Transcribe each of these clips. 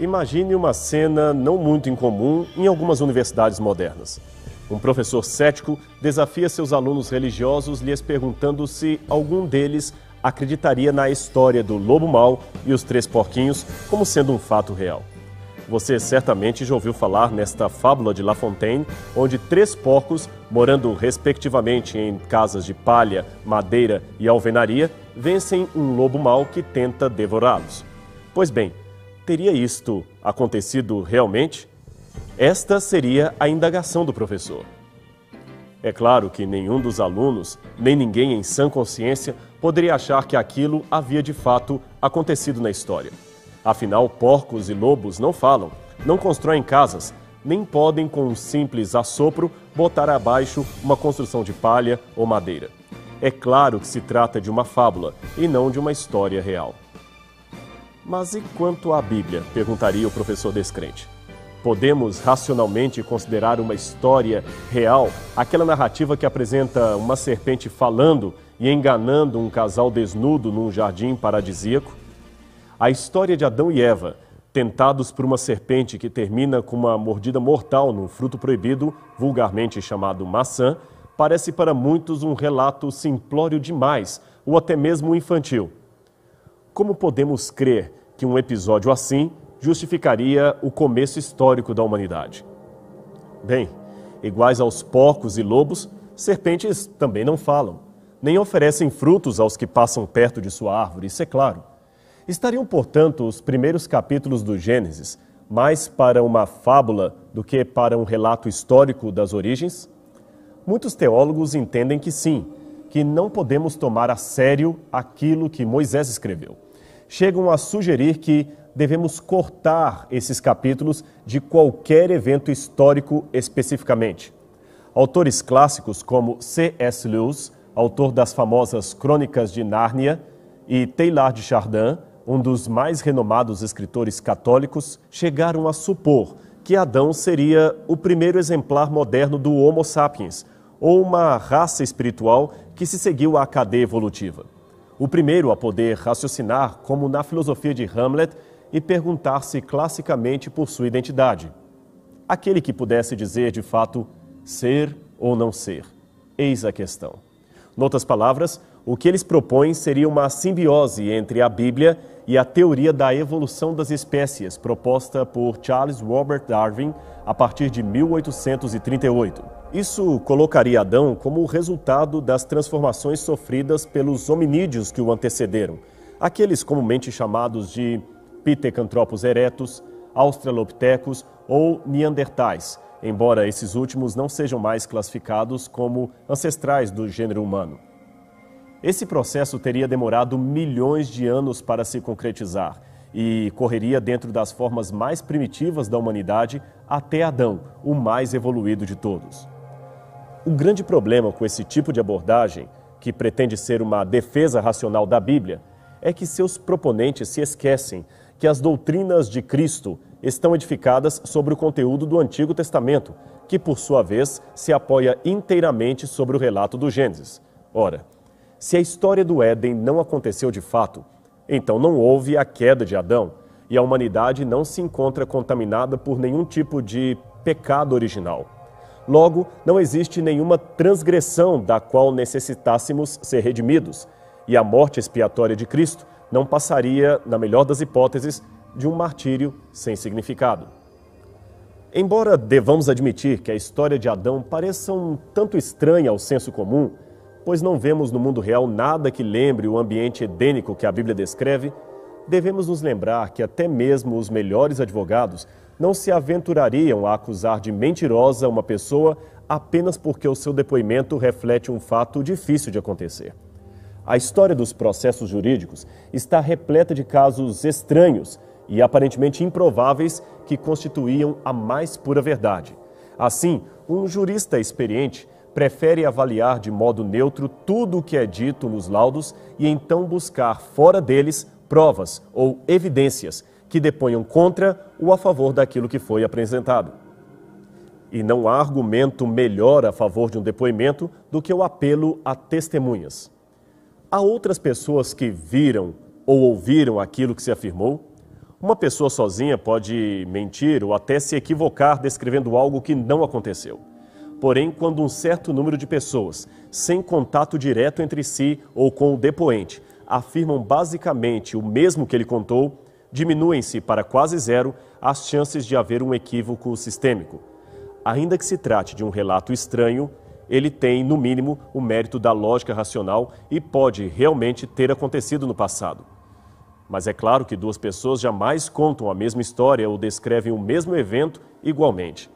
Imagine uma cena não muito incomum em algumas universidades modernas. Um professor cético desafia seus alunos religiosos lhes perguntando se algum deles acreditaria na história do lobo mau e os três porquinhos como sendo um fato real. Você certamente já ouviu falar nesta fábula de La Fontaine, onde três porcos, morando respectivamente em casas de palha, madeira e alvenaria, vencem um lobo mau que tenta devorá-los. Pois bem, teria isto acontecido realmente? Esta seria a indagação do professor. É claro que nenhum dos alunos, nem ninguém em sã consciência, poderia achar que aquilo havia de fato acontecido na história. Afinal, porcos e lobos não falam, não constroem casas, nem podem, com um simples assopro, botar abaixo uma construção de palha ou madeira. É claro que se trata de uma fábula e não de uma história real. Mas e quanto à Bíblia? Perguntaria o professor descrente. Podemos racionalmente considerar uma história real aquela narrativa que apresenta uma serpente falando e enganando um casal desnudo num jardim paradisíaco? A história de Adão e Eva, tentados por uma serpente que termina com uma mordida mortal num fruto proibido, vulgarmente chamado maçã, parece para muitos um relato simplório demais, ou até mesmo infantil. Como podemos crer que um episódio assim justificaria o começo histórico da humanidade? Bem, iguais aos porcos e lobos, serpentes também não falam, nem oferecem frutos aos que passam perto de sua árvore, isso é claro. Estariam, portanto, os primeiros capítulos do Gênesis mais para uma fábula do que para um relato histórico das origens? Muitos teólogos entendem que sim, que não podemos tomar a sério aquilo que Moisés escreveu. Chegam a sugerir que devemos cortar esses capítulos de qualquer evento histórico especificamente. Autores clássicos como C.S. Lewis, autor das famosas Crônicas de Nárnia, e Teilhard de Chardin, um dos mais renomados escritores católicos, chegaram a supor que Adão seria o primeiro exemplar moderno do Homo sapiens, ou uma raça espiritual que se seguiu à cadeia evolutiva. O primeiro a poder raciocinar, como na filosofia de Hamlet, e perguntar-se classicamente por sua identidade. Aquele que pudesse dizer, de fato, ser ou não ser. Eis a questão. Noutras palavras, o que eles propõem seria uma simbiose entre a Bíblia e a teoria da evolução das espécies, proposta por Charles Robert Darwin a partir de 1838. Isso colocaria Adão como o resultado das transformações sofridas pelos hominídeos que o antecederam, aqueles comumente chamados de Pithecanthropus erectus, Australopithecus ou Neandertais, embora esses últimos não sejam mais classificados como ancestrais do gênero humano. Esse processo teria demorado milhões de anos para se concretizar e correria dentro das formas mais primitivas da humanidade até Adão, o mais evoluído de todos. O grande problema com esse tipo de abordagem, que pretende ser uma defesa racional da Bíblia, é que seus proponentes se esquecem que as doutrinas de Cristo estão edificadas sobre o conteúdo do Antigo Testamento, que, por sua vez, se apoia inteiramente sobre o relato do Gênesis. Ora, se a história do Éden não aconteceu de fato, então não houve a queda de Adão e a humanidade não se encontra contaminada por nenhum tipo de pecado original. Logo, não existe nenhuma transgressão da qual necessitássemos ser redimidos, e a morte expiatória de Cristo não passaria, na melhor das hipóteses, de um martírio sem significado. Embora devamos admitir que a história de Adão pareça um tanto estranha ao senso comum, pois não vemos no mundo real nada que lembre o ambiente edênico que a Bíblia descreve, devemos nos lembrar que até mesmo os melhores advogados não se aventurariam a acusar de mentirosa uma pessoa apenas porque o seu depoimento reflete um fato difícil de acontecer. A história dos processos jurídicos está repleta de casos estranhos e aparentemente improváveis que constituíam a mais pura verdade. Assim, um jurista experiente prefere avaliar de modo neutro tudo o que é dito nos laudos e então buscar fora deles provas ou evidências que deponham contra ou a favor daquilo que foi apresentado. E não há argumento melhor a favor de um depoimento do que o apelo a testemunhas. Há outras pessoas que viram ou ouviram aquilo que se afirmou? Uma pessoa sozinha pode mentir ou até se equivocar descrevendo algo que não aconteceu. Porém, quando um certo número de pessoas, sem contato direto entre si ou com o depoente, afirmam basicamente o mesmo que ele contou, diminuem-se para quase zero as chances de haver um equívoco sistêmico. Ainda que se trate de um relato estranho, ele tem, no mínimo, o mérito da lógica racional e pode realmente ter acontecido no passado. Mas é claro que duas pessoas jamais contam a mesma história ou descrevem o mesmo evento igualmente.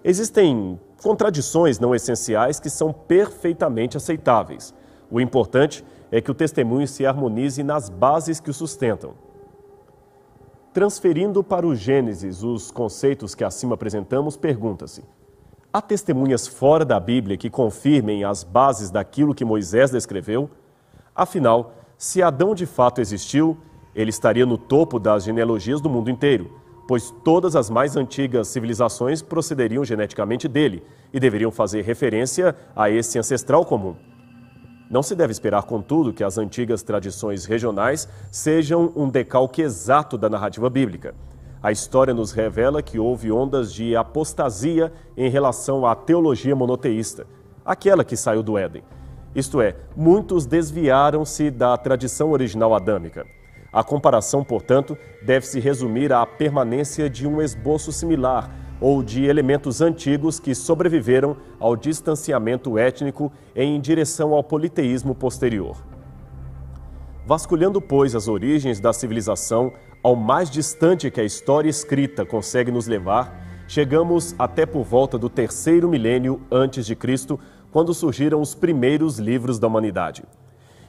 Existem contradições não essenciais que são perfeitamente aceitáveis. O importante é que o testemunho se harmonize nas bases que o sustentam. Transferindo para o Gênesis os conceitos que acima apresentamos, pergunta-se: há testemunhas fora da Bíblia que confirmem as bases daquilo que Moisés descreveu? Afinal, se Adão de fato existiu, ele estaria no topo das genealogias do mundo inteiro, pois todas as mais antigas civilizações procederiam geneticamente dele e deveriam fazer referência a esse ancestral comum. Não se deve esperar, contudo, que as antigas tradições regionais sejam um decalque exato da narrativa bíblica. A história nos revela que houve ondas de apostasia em relação à teologia monoteísta, aquela que saiu do Éden. Isto é, muitos desviaram-se da tradição original adâmica. A comparação, portanto, deve-se resumir à permanência de um esboço similar ou de elementos antigos que sobreviveram ao distanciamento étnico em direção ao politeísmo posterior. Vasculhando, pois, as origens da civilização ao mais distante que a história escrita consegue nos levar, chegamos até por volta do 3º milênio antes de Cristo, quando surgiram os primeiros livros da humanidade.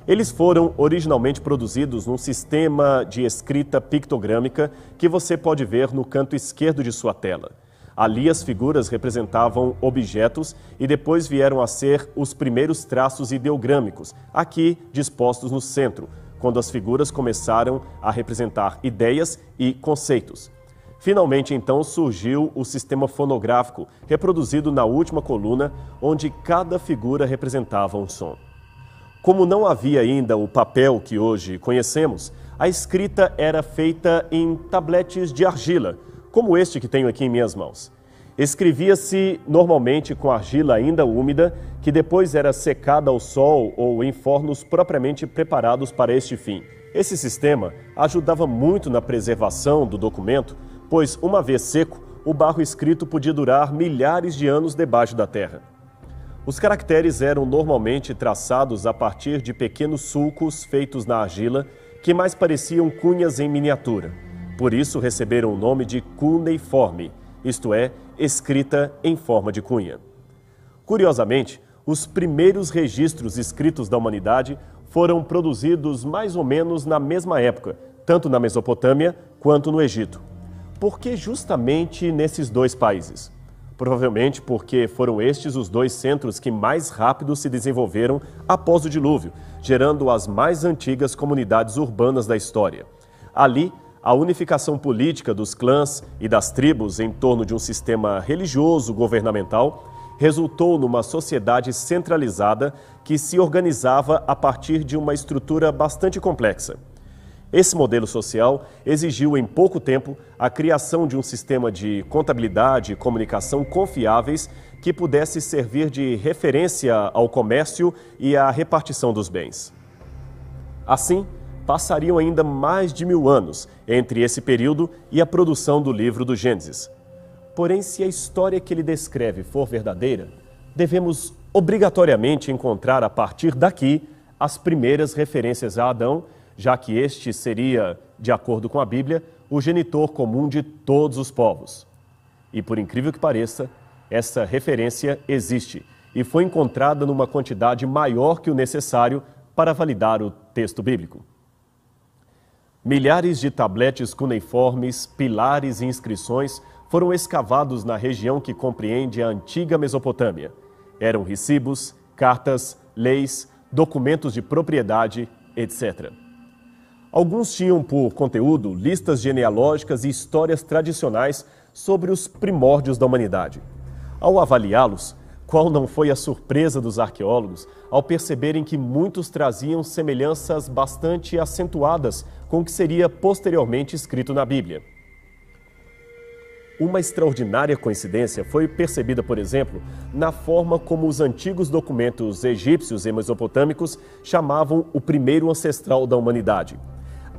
Eles foram originalmente produzidos num sistema de escrita pictogrâmica que você pode ver no canto esquerdo de sua tela. Ali as figuras representavam objetos e depois vieram a ser os primeiros traços ideogrâmicos, aqui dispostos no centro, quando as figuras começaram a representar ideias e conceitos. Finalmente, então, surgiu o sistema fonográfico, reproduzido na última coluna, onde cada figura representava um som. Como não havia ainda o papel que hoje conhecemos, a escrita era feita em tabletes de argila, como este que tenho aqui em minhas mãos. Escrevia-se normalmente com argila ainda úmida, que depois era secada ao sol ou em fornos propriamente preparados para este fim. Esse sistema ajudava muito na preservação do documento, pois, uma vez seco, o barro escrito podia durar milhares de anos debaixo da terra. Os caracteres eram normalmente traçados a partir de pequenos sulcos feitos na argila, que mais pareciam cunhas em miniatura. Por isso receberam o nome de cuneiforme, isto é, escrita em forma de cunha. Curiosamente, os primeiros registros escritos da humanidade foram produzidos mais ou menos na mesma época, tanto na Mesopotâmia quanto no Egito. Por que justamente nesses dois países? Provavelmente porque foram estes os dois centros que mais rápido se desenvolveram após o dilúvio, gerando as mais antigas comunidades urbanas da história. Ali, a unificação política dos clãs e das tribos em torno de um sistema religioso governamental resultou numa sociedade centralizada que se organizava a partir de uma estrutura bastante complexa. Esse modelo social exigiu em pouco tempo a criação de um sistema de contabilidade e comunicação confiáveis que pudesse servir de referência ao comércio e à repartição dos bens. Assim, passariam ainda mais de 1000 anos entre esse período e a produção do livro do Gênesis. Porém, se a história que ele descreve for verdadeira, devemos obrigatoriamente encontrar a partir daqui as primeiras referências a Adão, já que este seria, de acordo com a Bíblia, o genitor comum de todos os povos. E por incrível que pareça, essa referência existe e foi encontrada numa quantidade maior que o necessário para validar o texto bíblico. Milhares de tabletes cuneiformes, pilares e inscrições foram escavados na região que compreende a antiga Mesopotâmia. Eram recibos, cartas, leis, documentos de propriedade, etc. Alguns tinham por conteúdo listas genealógicas e histórias tradicionais sobre os primórdios da humanidade. Ao avaliá-los, Qual não foi a surpresa dos arqueólogos ao perceberem que muitos traziam semelhanças bastante acentuadas com o que seria posteriormente escrito na Bíblia. Uma extraordinária coincidência foi percebida, por exemplo, na forma como os antigos documentos egípcios e mesopotâmicos chamavam o primeiro ancestral da humanidade.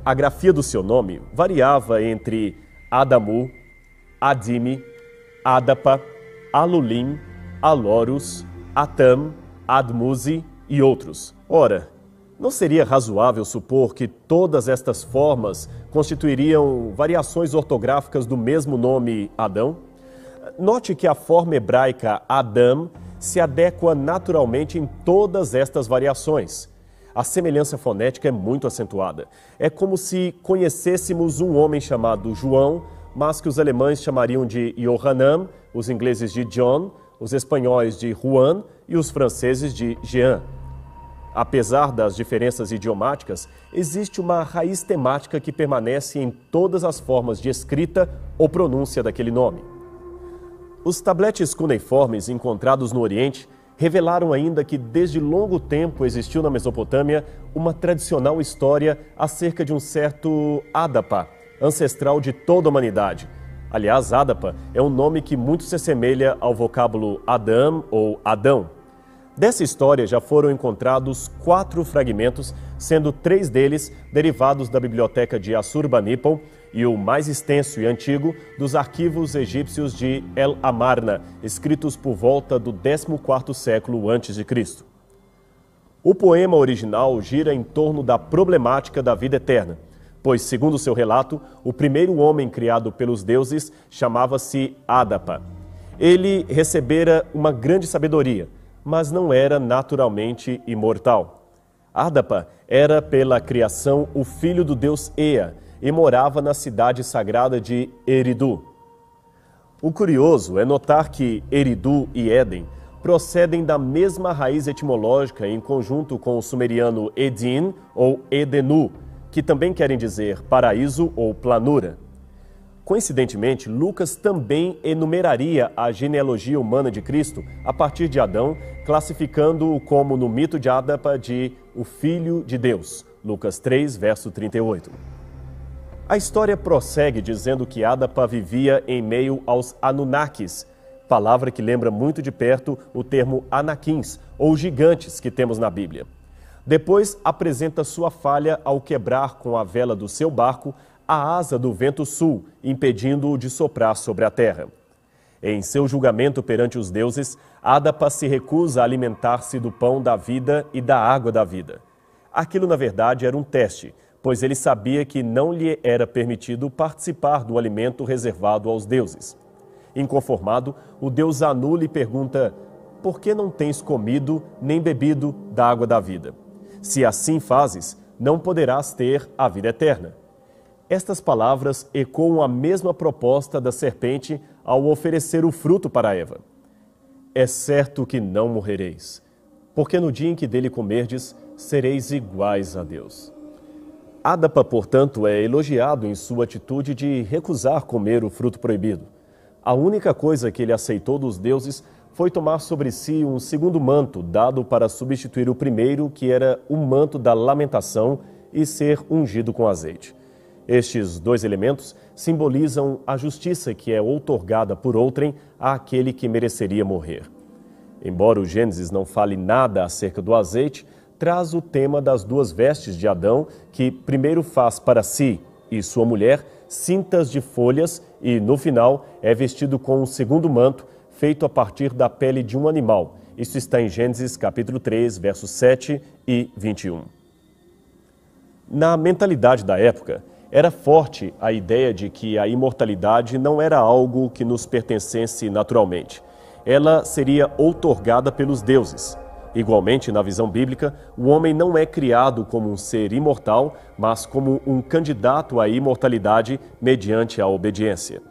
A grafia do seu nome variava entre Adamu, Adime, Adapa, Alulim, Alorus, Atam, Admuzi e outros. Ora, não seria razoável supor que todas estas formas constituiriam variações ortográficas do mesmo nome Adão? Note que a forma hebraica Adam se adequa naturalmente em todas estas variações. A semelhança fonética é muito acentuada. É como se conhecêssemos um homem chamado João, mas que os alemães chamariam de Johanan, os ingleses de John, os espanhóis de Juan e os franceses de Jean. Apesar das diferenças idiomáticas, existe uma raiz temática que permanece em todas as formas de escrita ou pronúncia daquele nome. Os tabletes cuneiformes encontrados no Oriente revelaram ainda que desde longo tempo existiu na Mesopotâmia uma tradicional história acerca de um certo Adapa, ancestral de toda a humanidade. Aliás, Adapa é um nome que muito se assemelha ao vocábulo Adam ou Adão. Dessa história já foram encontrados 4 fragmentos, sendo 3 deles derivados da biblioteca de Assurbanipal e o mais extenso e antigo dos arquivos egípcios de El Amarna, escritos por volta do 14º século a.C. O poema original gira em torno da problemática da vida eterna, pois, segundo seu relato, o primeiro homem criado pelos deuses chamava-se Adapa. Ele recebera uma grande sabedoria, mas não era naturalmente imortal. Adapa era, pela criação, o filho do deus Ea e morava na cidade sagrada de Eridu. O curioso é notar que Eridu e Éden procedem da mesma raiz etimológica em conjunto com o sumeriano Edin ou Edenu, que também querem dizer paraíso ou planura. Coincidentemente, Lucas também enumeraria a genealogia humana de Cristo a partir de Adão, classificando-o como, no mito de Adapa, de o Filho de Deus. Lucas 3, verso 38. A história prossegue dizendo que Adapa vivia em meio aos Anunnakis, palavra que lembra muito de perto o termo Anaquins, ou gigantes, que temos na Bíblia. Depois apresenta sua falha ao quebrar com a vela do seu barco a asa do vento sul, impedindo-o de soprar sobre a terra. Em seu julgamento perante os deuses, Adapa se recusa a alimentar-se do pão da vida e da água da vida. Aquilo, na verdade, era um teste, pois ele sabia que não lhe era permitido participar do alimento reservado aos deuses. Inconformado, o deus Anu lhe pergunta: por que não tens comido nem bebido da água da vida? Se assim fazes, não poderás ter a vida eterna. Estas palavras ecoam a mesma proposta da serpente ao oferecer o fruto para Eva. É certo que não morrereis, porque no dia em que dele comerdes, sereis iguais a Deus. Adapa, portanto, é elogiado em sua atitude de recusar comer o fruto proibido. A única coisa que ele aceitou dos deuses foi tomar sobre si um segundo manto, dado para substituir o primeiro, que era o manto da lamentação, e ser ungido com azeite. Estes 2 elementos simbolizam a justiça que é outorgada por outrem àquele que mereceria morrer. Embora o Gênesis não fale nada acerca do azeite, traz o tema das 2 vestes de Adão, que primeiro faz para si e sua mulher cintas de folhas e, no final, é vestido com um segundo manto, feito a partir da pele de um animal. Isso está em Gênesis capítulo 3, versos 7 e 21. Na mentalidade da época, era forte a ideia de que a imortalidade não era algo que nos pertencesse naturalmente. Ela seria outorgada pelos deuses. Igualmente, na visão bíblica, o homem não é criado como um ser imortal, mas como um candidato à imortalidade mediante a obediência.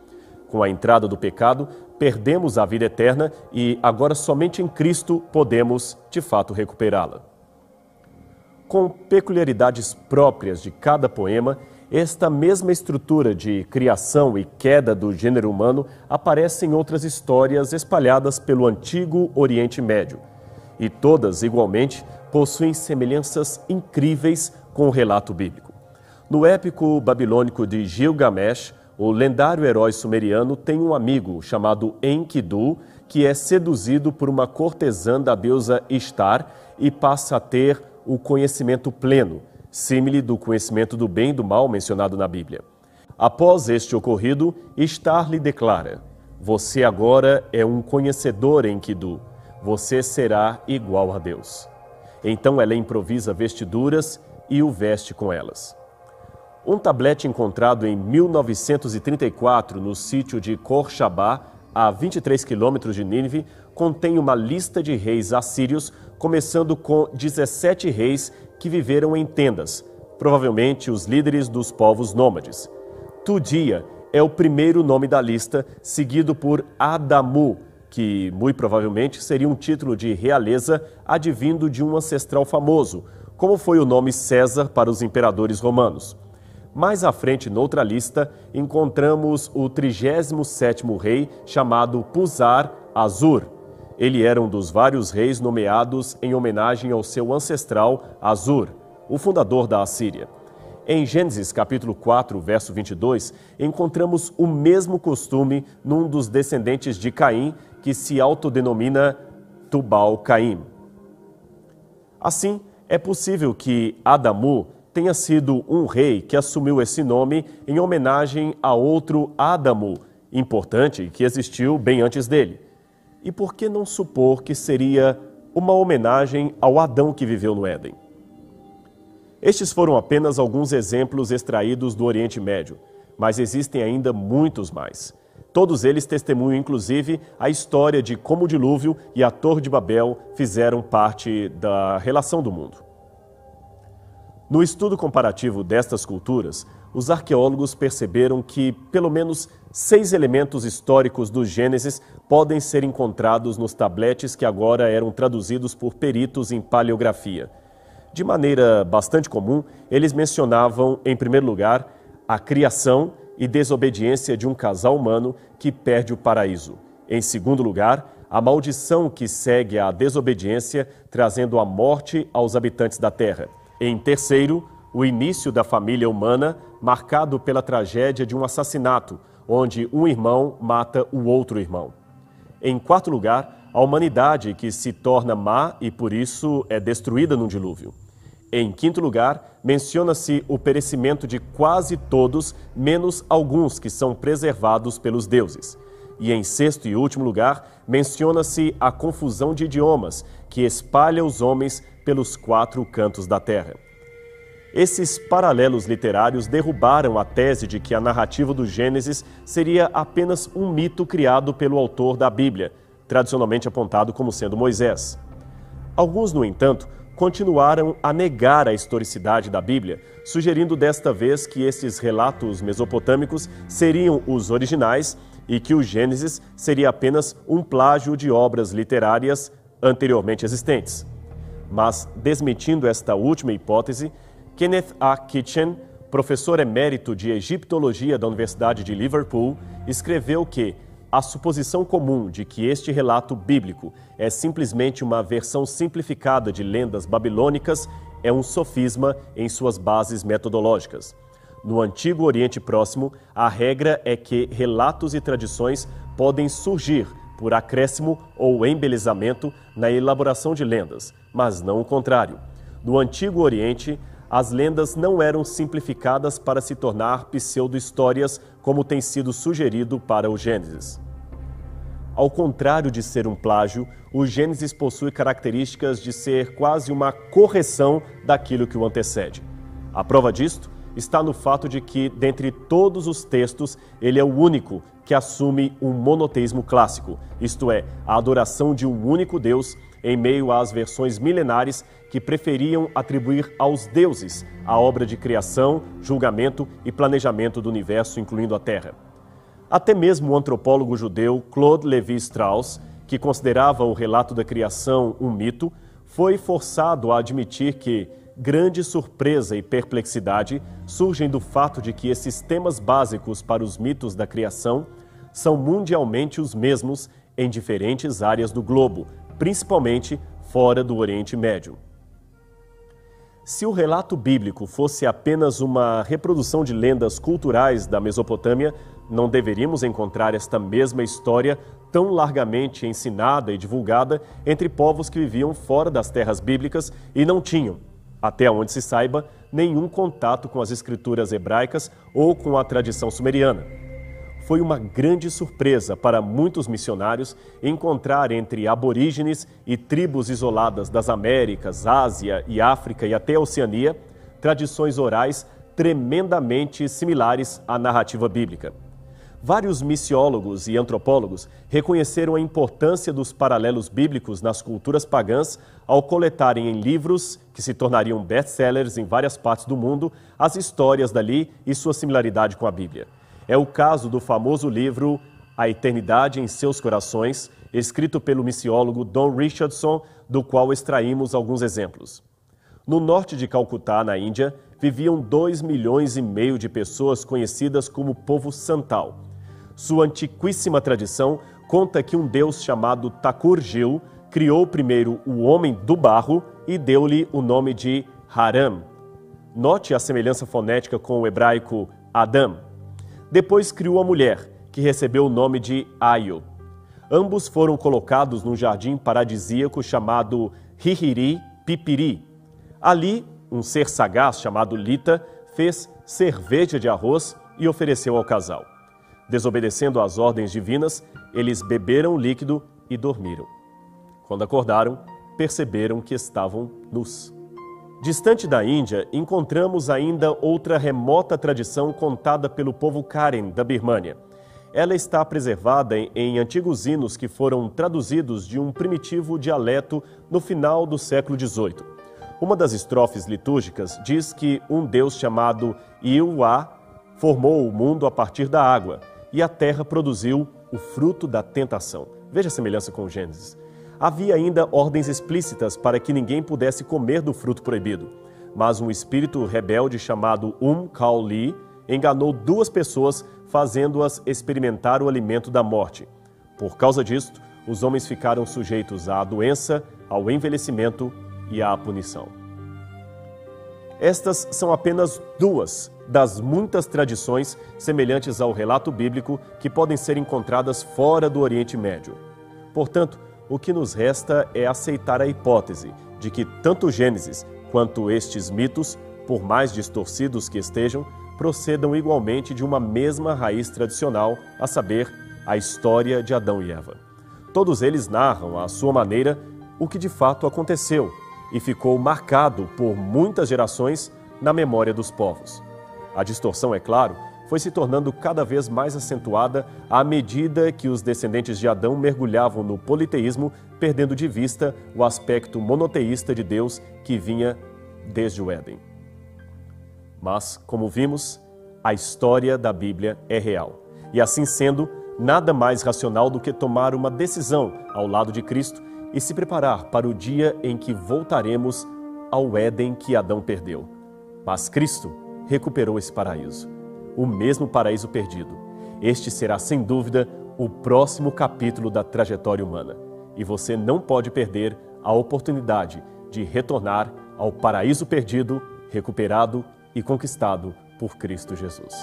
Com a entrada do pecado, perdemos a vida eterna e agora somente em Cristo podemos, de fato, recuperá-la. Com peculiaridades próprias de cada poema, Esta mesma estrutura de criação e queda do gênero humano aparece em outras histórias espalhadas pelo antigo Oriente Médio. E todas, igualmente, possuem semelhanças incríveis com o relato bíblico. No épico babilônico de Gilgamesh, o lendário herói sumeriano tem um amigo chamado Enkidu, que é seduzido por uma cortesã da deusa Ishtar e passa a ter o conhecimento pleno, símile do conhecimento do bem e do mal mencionado na Bíblia. Após este ocorrido, Ishtar lhe declara: "Você agora é um conhecedor, Enkidu. Você será igual a Deus." Então ela improvisa vestiduras e o veste com elas. Um tablete encontrado em 1934 no sítio de Khor-Shabba, a 23 quilômetros de Nínive, contém uma lista de reis assírios, começando com 17 reis que viveram em tendas, provavelmente os líderes dos povos nômades. Tudia é o primeiro nome da lista, seguido por Adamu, que muito provavelmente seria um título de realeza advindo de um ancestral famoso, como foi o nome César para os imperadores romanos. Mais à frente, noutra lista, encontramos o 37º rei, chamado Puzar-Azur. Ele era um dos vários reis nomeados em homenagem ao seu ancestral Azur, o fundador da Assíria. Em Gênesis capítulo 4, verso 22, encontramos o mesmo costume num dos descendentes de Caim, que se autodenomina Tubal-Caim. Assim, é possível que Adamu tenha sido um rei que assumiu esse nome em homenagem a outro Adamu, importante, que existiu bem antes dele. E por que não supor que seria uma homenagem ao Adão que viveu no Éden? Estes foram apenas alguns exemplos extraídos do Oriente Médio, mas existem ainda muitos mais. Todos eles testemunham, inclusive, a história de como o dilúvio e a Torre de Babel fizeram parte da relação do mundo. No estudo comparativo destas culturas, os arqueólogos perceberam que pelo menos 6 elementos históricos do Gênesis podem ser encontrados nos tabletes que agora eram traduzidos por peritos em paleografia. De maneira bastante comum, eles mencionavam, em primeiro lugar, a criação e desobediência de um casal humano que perde o paraíso. Em segundo lugar, a maldição que segue à desobediência, trazendo a morte aos habitantes da terra. Em terceiro, o início da família humana, marcado pela tragédia de um assassinato, onde um irmão mata o outro irmão. Em quarto lugar, a humanidade que se torna má e por isso é destruída num dilúvio. Em quinto lugar, menciona-se o perecimento de quase todos, menos alguns que são preservados pelos deuses. E em sexto e último lugar, menciona-se a confusão de idiomas, que espalha os homens pelos 4 cantos da terra. Esses paralelos literários derrubaram a tese de que a narrativa do Gênesis seria apenas um mito criado pelo autor da Bíblia, tradicionalmente apontado como sendo Moisés. Alguns, no entanto, continuaram a negar a historicidade da Bíblia, sugerindo desta vez que esses relatos mesopotâmicos seriam os originais e que o Gênesis seria apenas um plágio de obras literárias anteriormente existentes. Mas, desmentindo esta última hipótese, Kenneth A. Kitchen, professor emérito de egiptologia da Universidade de Liverpool, escreveu que a suposição comum de que este relato bíblico é simplesmente uma versão simplificada de lendas babilônicas é um sofisma em suas bases metodológicas. No Antigo Oriente Próximo, a regra é que relatos e tradições podem surgir por acréscimo ou embelezamento na elaboração de lendas, mas não o contrário. No Antigo Oriente, as lendas não eram simplificadas para se tornar pseudo-histórias, como tem sido sugerido para o Gênesis. Ao contrário de ser um plágio, o Gênesis possui características de ser quase uma correção daquilo que o antecede. A prova disto está no fato de que, dentre todos os textos, ele é o único que assume um monoteísmo clássico, isto é, a adoração de um único Deus, em meio às versões milenares que preferiam atribuir aos deuses a obra de criação, julgamento e planejamento do universo, incluindo a Terra. Até mesmo o antropólogo judeu Claude Lévi-Strauss, que considerava o relato da criação um mito, foi forçado a admitir que, grande surpresa e perplexidade surgem do fato de que esses temas básicos para os mitos da criação são mundialmente os mesmos em diferentes áreas do globo, principalmente fora do Oriente Médio. Se o relato bíblico fosse apenas uma reprodução de lendas culturais da Mesopotâmia, não deveríamos encontrar esta mesma história tão largamente ensinada e divulgada entre povos que viviam fora das terras bíblicas e não tinham, até onde se saiba, nenhum contato com as escrituras hebraicas ou com a tradição sumeriana. Foi uma grande surpresa para muitos missionários encontrar entre aborígenes e tribos isoladas das Américas, Ásia e África e até a Oceania, tradições orais tremendamente similares à narrativa bíblica. Vários missiólogos e antropólogos reconheceram a importância dos paralelos bíblicos nas culturas pagãs ao coletarem em livros, que se tornariam best-sellers em várias partes do mundo, as histórias dali e sua similaridade com a Bíblia. É o caso do famoso livro A Eternidade em Seus Corações, escrito pelo missiólogo Don Richardson, do qual extraímos alguns exemplos. No norte de Calcutá, na Índia, viviam 2,5 milhões de pessoas conhecidas como povo Santal. Sua antiquíssima tradição conta que um deus chamado Thakur-Gil criou primeiro o homem do barro e deu-lhe o nome de Haram. Note a semelhança fonética com o hebraico Adam. Depois criou a mulher, que recebeu o nome de Aio. Ambos foram colocados num jardim paradisíaco chamado Hihiri Pipiri. Ali, um ser sagaz chamado Lita fez cerveja de arroz e ofereceu ao casal. Desobedecendo às ordens divinas, eles beberam o líquido e dormiram. Quando acordaram, perceberam que estavam nus. Distante da Índia, encontramos ainda outra remota tradição contada pelo povo Karen da Birmânia. Ela está preservada em antigos hinos que foram traduzidos de um primitivo dialeto no final do século XVIII. Uma das estrofes litúrgicas diz que um deus chamado Iuá formou o mundo a partir da água e a terra produziu o fruto da tentação. Veja a semelhança com Gênesis. Havia ainda ordens explícitas para que ninguém pudesse comer do fruto proibido, mas um espírito rebelde chamado Kaoli enganou 2 pessoas, fazendo-as experimentar o alimento da morte. Por causa disto, os homens ficaram sujeitos à doença, ao envelhecimento e à punição. Estas são apenas 2 das muitas tradições semelhantes ao relato bíblico que podem ser encontradas fora do Oriente Médio. Portanto, o que nos resta é aceitar a hipótese de que tanto Gênesis quanto estes mitos, por mais distorcidos que estejam, procedam igualmente de uma mesma raiz tradicional, a saber, a história de Adão e Eva. Todos eles narram, à sua maneira, o que de fato aconteceu e ficou marcado por muitas gerações na memória dos povos. A distorção, é claro, foi se tornando cada vez mais acentuada à medida que os descendentes de Adão mergulhavam no politeísmo, perdendo de vista o aspecto monoteísta de Deus que vinha desde o Éden. Mas, como vimos, a história da Bíblia é real. E assim sendo, nada mais racional do que tomar uma decisão ao lado de Cristo e se preparar para o dia em que voltaremos ao Éden que Adão perdeu. Mas Cristo recuperou esse paraíso, o mesmo paraíso perdido. Este será, sem dúvida, o próximo capítulo da trajetória humana. E você não pode perder a oportunidade de retornar ao paraíso perdido, recuperado e conquistado por Cristo Jesus.